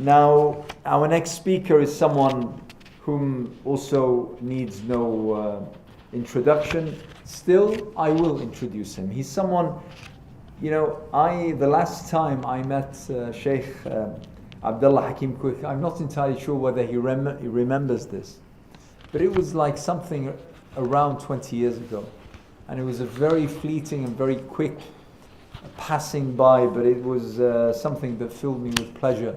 Now, our next speaker is someone whom also needs no introduction. Still, I will introduce him. He's someone, the last time I met Shaykh Abdullah Hakim quick, I'm not entirely sure whether he remembers this, but it was like something around 20 years ago. And it was a very fleeting and very quick passing by, but it was something that filled me with pleasure.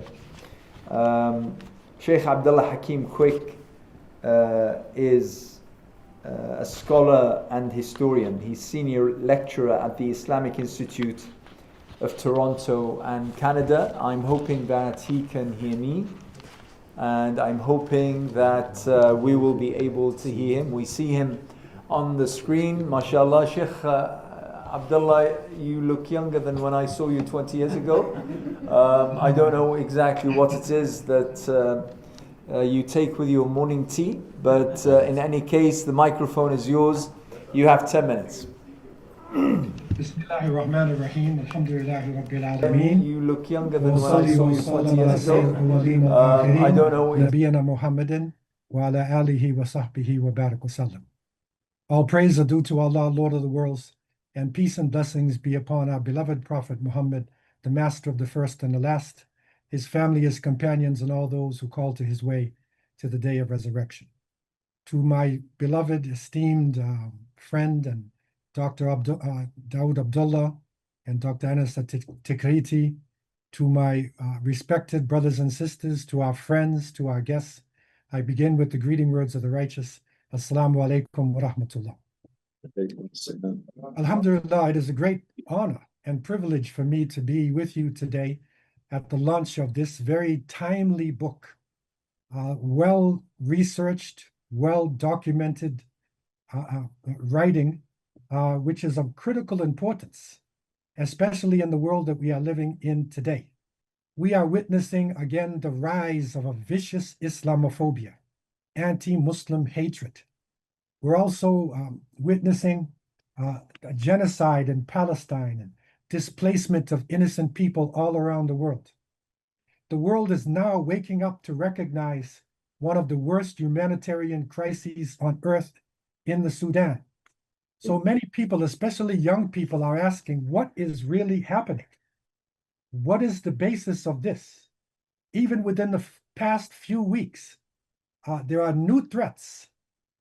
Shaykh Abdullah Hakim Quick is a scholar and historian. He's senior lecturer at the Islamic Institute of Toronto and Canada. I'm hoping that he can hear me, and I'm hoping that we will be able to hear him. We see him on the screen. MashaAllah, Shaykh Abdullah, you look younger than when I saw you 20 years ago. I don't know exactly what it is that you take with your morning tea, but in any case, the microphone is yours. You have 10 minutes. Bismillahirrahmanirrahim. Alhamdulillahi Rabbil Alameen. You look younger than when I saw you 20 years ago. I don't know. Nabiyana Muhammadin wa ala alihi wa sahbihi wa barak wa sallam. All praise are due to Allah, Lord of the worlds, and peace and blessings be upon our beloved Prophet Muhammad, the master of the first and the last, his family, his companions, and all those who call to his way to the day of resurrection. To my beloved, esteemed friend and Dr. Daud Abdullah and Dr. Anas Tikriti, to my respected brothers and sisters, to our friends, to our guests, I begin with the greeting words of the righteous. Assalamu alaikum wa rahmatullah. Alhamdulillah, it is a great honor and privilege for me to be with you today at the launch of this very timely book, well-researched, well-documented writing, which is of critical importance, especially in the world that we are living in today. We are witnessing again the rise of a vicious Islamophobia, anti-Muslim hatred. We're also witnessing a genocide in Palestine and displacement of innocent people all around the world. The world is now waking up to recognize one of the worst humanitarian crises on earth in the Sudan. So many people, especially young people, are asking, what is really happening? What is the basis of this? Even within the past few weeks, there are new threats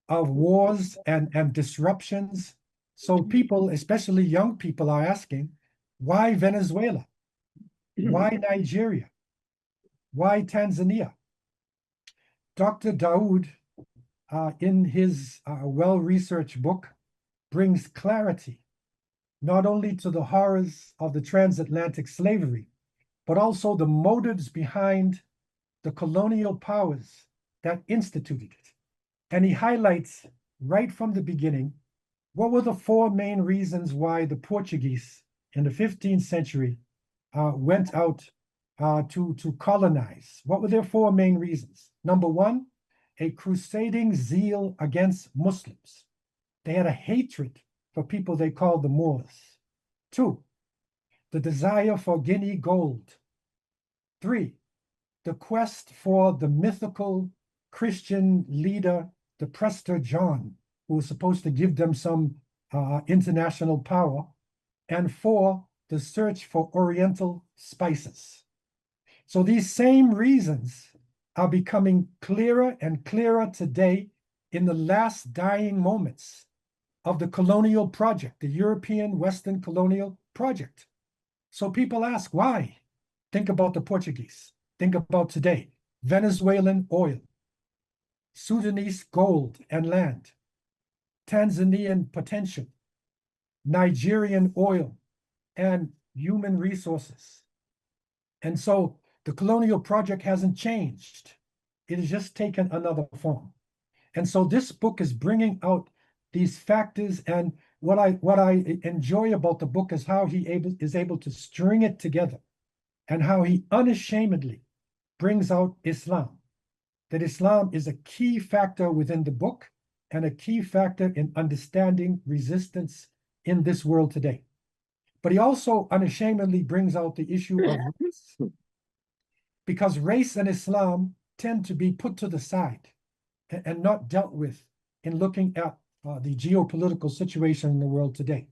of wars and disruptions. So people, especially young people, are asking, why Venezuela? Why Nigeria? Why Tanzania? Dr. Daud, in his well-researched book, brings clarity not only to the horrors of the transatlantic slavery, but also the motives behind the colonial powers that instituted it. And he highlights right from the beginning what were the four main reasons why the Portuguese in the 15th century went out to colonize. What were their four main reasons? Number one, a crusading zeal against Muslims. They had a hatred for people they called the Moors. Two, the desire for Guinea gold. Three, the quest for the mythical Christian leader, the Prester John, who was supposed to give them some international power. And four, the search for Oriental spices. So these same reasons are becoming clearer and clearer today in the last dying moments of the colonial project, the European Western colonial project. So people ask, why? Think about the Portuguese. Think about today, Venezuelan oil, Sudanese gold and land, Tanzanian potential, Nigerian oil, and human resources. And so the colonial project hasn't changed. It has just taken another form. And so this book is bringing out these factors, and what I enjoy about the book is how he is able to string it together and how he unashamedly brings out Islam. That Islam is a key factor within the book and a key factor in understanding resistance in this world today. But he also unashamedly brings out the issue of race because race and Islam tend to be put to the side and not dealt with in looking at the geopolitical situation in the world today.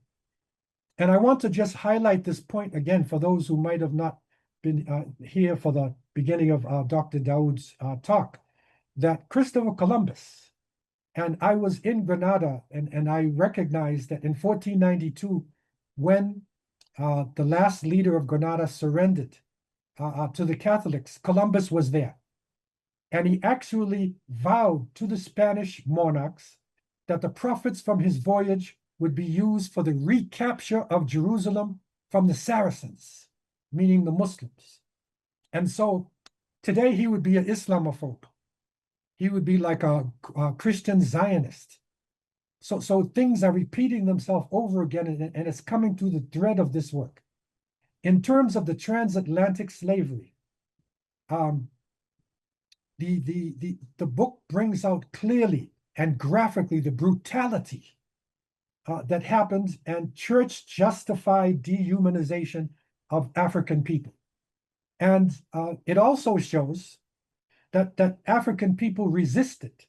And I want to just highlight this point again for those who might have not been here for the beginning of Dr. Daud's talk, that Christopher Columbus, and I was in Granada, and I recognized that in 1492, when the last leader of Granada surrendered to the Catholics, Columbus was there. And he actually vowed to the Spanish monarchs that the profits from his voyage would be used for the recapture of Jerusalem from the Saracens, meaning the Muslims. And so today he would be an Islamophobe. He would be like a Christian Zionist. So things are repeating themselves over again, and it's coming through the thread of this work. In terms of the transatlantic slavery, the book brings out clearly and graphically the brutality that happened, and church justified dehumanization of African people. And it also shows that African people resisted.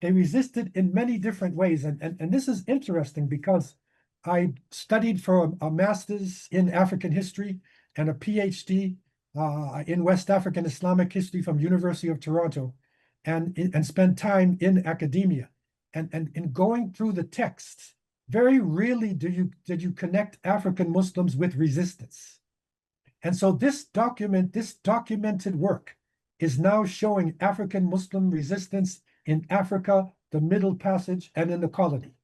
They resisted in many different ways. And this is interesting because I studied for a master's in African history and a PhD in West African Islamic history from University of Toronto, and spent time in academia. And in going through the texts, very rarely did you connect African Muslims with resistance. And so this documented work is now showing African Muslim resistance in Africa, the Middle Passage, and in the colony.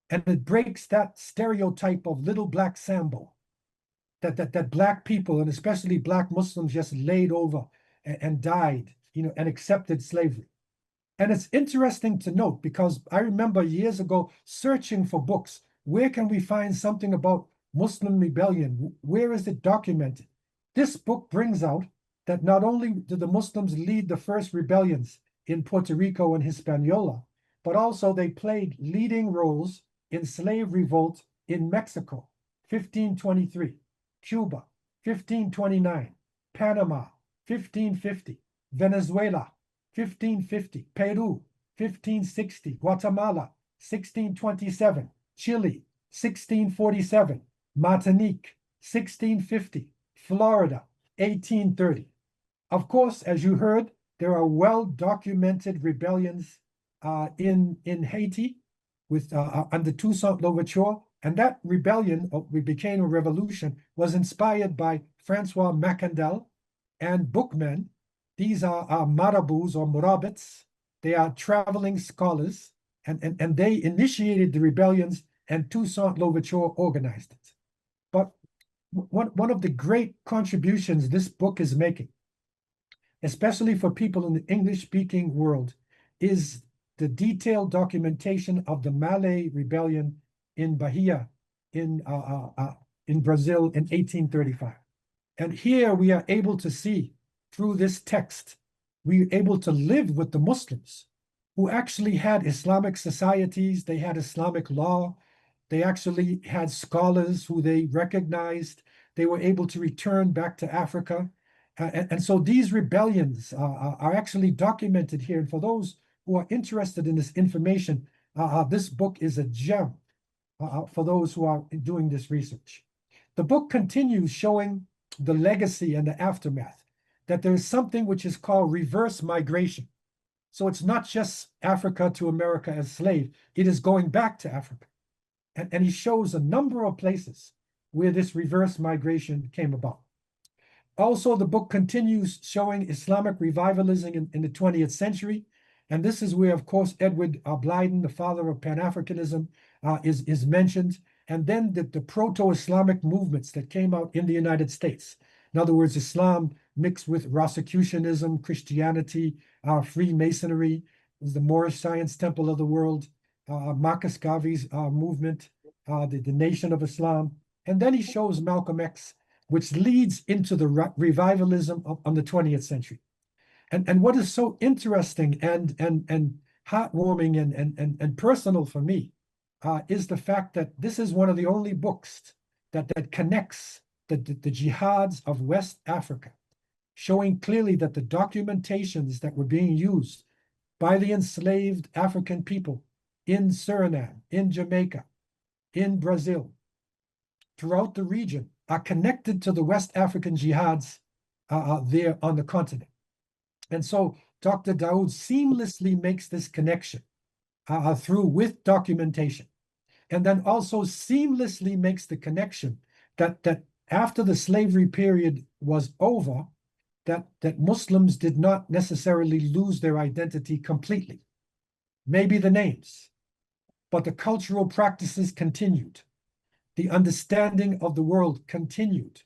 And it breaks that stereotype of little black Sambo, that black people, and especially black Muslims, just laid over and died, and accepted slavery. And it's interesting to note, because I remember years ago searching for books. Where can we find something about Muslim rebellion? Where is it documented? This book brings out that not only did the Muslims lead the first rebellions in Puerto Rico and Hispaniola, but also they played leading roles in slave revolt in Mexico, 1523, Cuba, 1529, Panama, 1550, Venezuela, 1550, Peru, 1560, Guatemala, 1627, Chile, 1647, Martinique, 1650, Florida, 1830. Of course, as you heard, there are well-documented rebellions in Haiti with under Toussaint Louverture, and that rebellion, which became a revolution, was inspired by Francois Macandel and bookmen. These are marabouts or murabits. They are traveling scholars, and they initiated the rebellions, and Toussaint Louverture organized it. But one of the great contributions this book is making, especially for people in the English-speaking world, is the detailed documentation of the Malay rebellion in Bahia in Brazil in 1835. And here we are able to see, through this text, we are able to live with the Muslims who actually had Islamic societies, they had Islamic law, they actually had scholars who they recognized, they were able to return back to Africa. And so these rebellions are actually documented here. And for those who are interested in this information, this book is a gem for those who are doing this research. The book continues showing the legacy and the aftermath, that there is something which is called reverse migration. So it's not just Africa to America as slave, it is going back to Africa. And he shows a number of places where this reverse migration came about. Also, the book continues showing Islamic revivalism in the 20th century. And this is where, of course, Edward Blyden, the father of Pan-Africanism, is mentioned. And then the proto-Islamic movements that came out in the United States. In other words, Islam mixed with Rosicrucianism, Christianity, Freemasonry, the Moorish Science Temple of the World, Marcus Garvey's movement, the Nation of Islam. And then he shows Malcolm X, which leads into the revivalism of the 20th century. And what is so interesting and heartwarming and personal for me is the fact that this is one of the only books that connects the jihads of West Africa, showing clearly that the documentations that were being used by the enslaved African people in Suriname, in Jamaica, in Brazil, throughout the region, are connected to the West African Jihads there on the continent. And so Dr. Daud seamlessly makes this connection through with documentation, and then also seamlessly makes the connection that after the slavery period was over, that Muslims did not necessarily lose their identity completely. Maybe the names, but the cultural practices continued. The understanding of the world continued.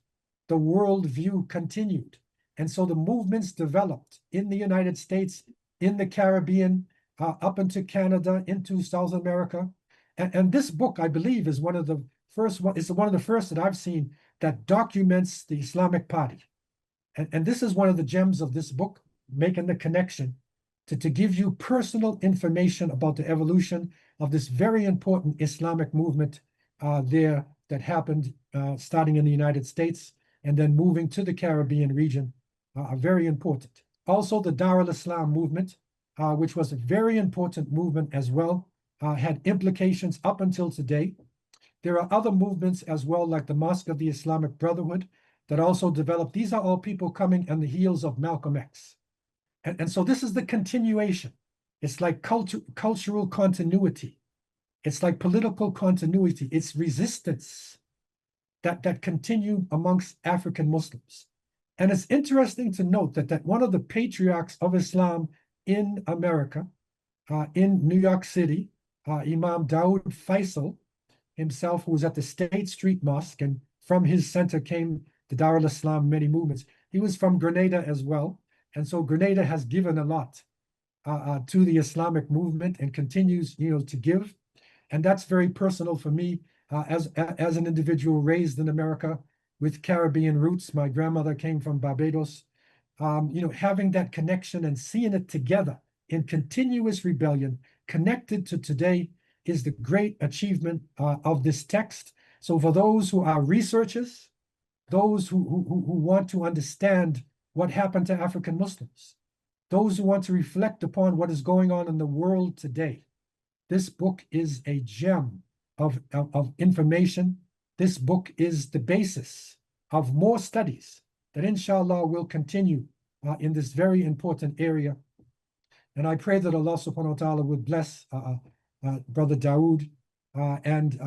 The worldview continued. And so the movements developed in the United States, in the Caribbean, up into Canada, into South America. And this book, I believe, is one of the first that I've seen that documents the Islamic party. And this is one of the gems of this book, making the connection to give you personal information about the evolution of this very important Islamic movement there that happened starting in the United States and then moving to the Caribbean region, are very important. Also, the Dar al-Islam movement, which was a very important movement as well, had implications up until today. There are other movements as well, like the Mosque of the Islamic Brotherhood, that also developed. These are all people coming on the heels of Malcolm X. And so this is the continuation. It's like cultural continuity. It's like political continuity. It's resistance that continue amongst African Muslims. And it's interesting to note that one of the patriarchs of Islam in America, in New York City, Imam Dawood Faisal himself, who was at the State Street Mosque, and from his center came the Dar al-Islam, many movements. He was from Grenada as well. And so Grenada has given a lot to the Islamic movement and continues, to give. And that's very personal for me as an individual raised in America with Caribbean roots. My grandmother came from Barbados. Having that connection and seeing it together in continuous rebellion, connected to today, is the great achievement of this text. So for those who are researchers, those who want to understand what happened to African Muslims, those who want to reflect upon what is going on in the world today, this book is a gem of information. This book is the basis of more studies that inshallah will continue in this very important area. And I pray that Allah subhanahu wa ta'ala would bless Brother Dawood and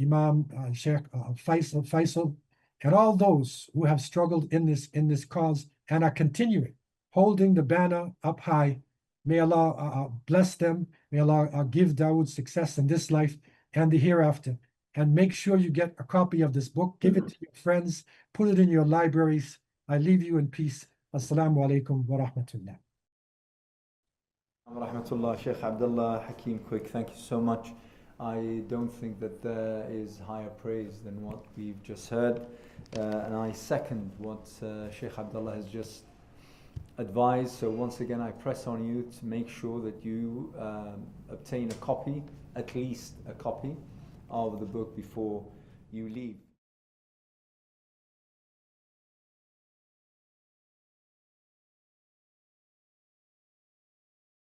Imam Shaykh Faisal, and all those who have struggled in this cause and are continuing, holding the banner up high. May Allah bless them. May Allah give Dawood success in this life and the hereafter. And make sure you get a copy of this book. Give it to your friends. Put it in your libraries. I leave you in peace. Assalamu alaikum wa rahmatullah. Rahmatullah, Shaykh Abdullah Hakim, quick, thank you so much. I don't think that there is higher praise than what we've just heard. And I second what Shaykh Abdullah has just advised. So once again, I press on you to make sure that you obtain a copy, at least a copy, of the book before you leave.